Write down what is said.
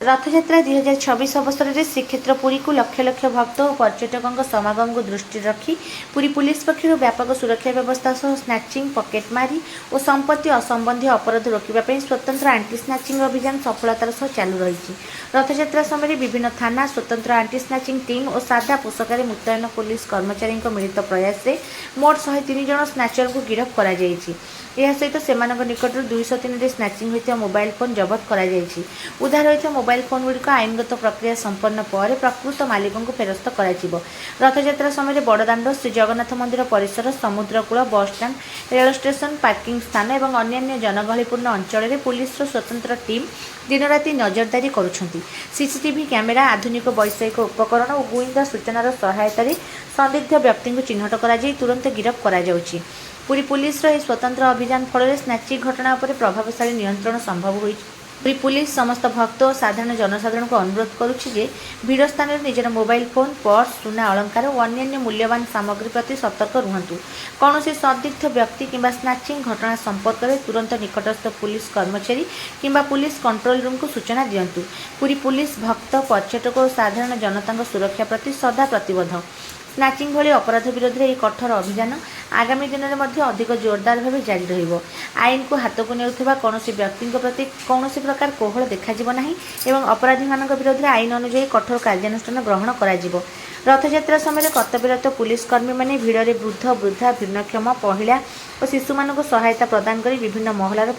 रथयात्रा 2026 अवसर में श्रीक्षेत्र पुरी को लक्ष लक्ष भक्त और पर्यटकों समागम को दृष्टि रखी पुरी पुलिस पक्षर व्यापक सुरक्षा व्यवस्था सह स्नाचिंग पकेटमारी और संपत्ति असंबंधी अपराध रोकने स्वतंत्र आंटी स्नाचिंग अभियान सफलतार सह चालू रही। रथयात्रा समय विभिन्न थाना स्वतंत्र आंटी स्नाचिंग टीम और सादा पोषाक मुतयन पुलिस कर्मचारी मिलित प्रयास में मोट 103 जन स्नाचर को गिरफ्त कर सहित से निकट 203 स्नाचिंग होता मोबाइल फोन जबत कर उद्धार होता मोबाइल फोन गुड़िक आईनगत प्रक्रिया संपन्न पर प्रकृत मालिकों को फेरस्त कर रथयात्रा समय बड़दाण्ड श्री जगन्नाथ मंदिर परिसर समुद्रकूल बस स्टाण्ड रेल स्टेशन पार्किंग स्थान और अन्य जनगहलीपूर्ण अंचल पुलिस स्वतंत्र टीम दिन राति नजरदारी करुछंती। सीसीटीवी कैमेरा आधुनिक वैषयिक उपकरण और गुइंदा सूचनार सहायतार संदिग्ध व्यक्ति को चिन्हट कर तुरंत गिरफ्त कर पुरी पुलिस स्वतंत्र अभियान फल स्नाचिंग घटना पर प्रभावशाली नियंत्रण संभव हुई। पुरी पुलिस समस्त भक्त और साधारण जनसाधारण को अनुरोध करुछि भिड़ स्थान में निजर मोबाइल फोन पर्स सुना अलंकार और अन्य मूल्यवान सामग्री प्रति सतर्क रुहतु। कौन संदिग्ध व्यक्ति किंबा स्नाचिंग घटना संपर्क में तुरंत निकटस्थ पुलिस कर्मचारी किंबा पुलिस कंट्रोल रूम को सूचना दियंतु। पुरी पुलिस भक्त पर्यटक और साधारण जनता सुरक्षा प्रति सदा प्रतिबद्ध। स्नाचिंग भली अपराध विरोध में कठोर अभियान आगामी दिन में अधिक जोरदार भाव जारी रहिबो। आईन को हाथ को नेउथबा कौनसी व्यक्ति प्रति कौन प्रकार कोहल देखा नहीं एवं अपराधी मान विरोध में आईन अनुଯାयी कठोर कार्यानुष्ठान ग्रहण कर रथयात्रा समय कर्तव्यरत पुलिसकर्मी मैंने भिड़ में वृद्ध वृद्धा भिन्नक्षम महिला और शिशु मान सहायता प्रदान कर विभिन्न महलार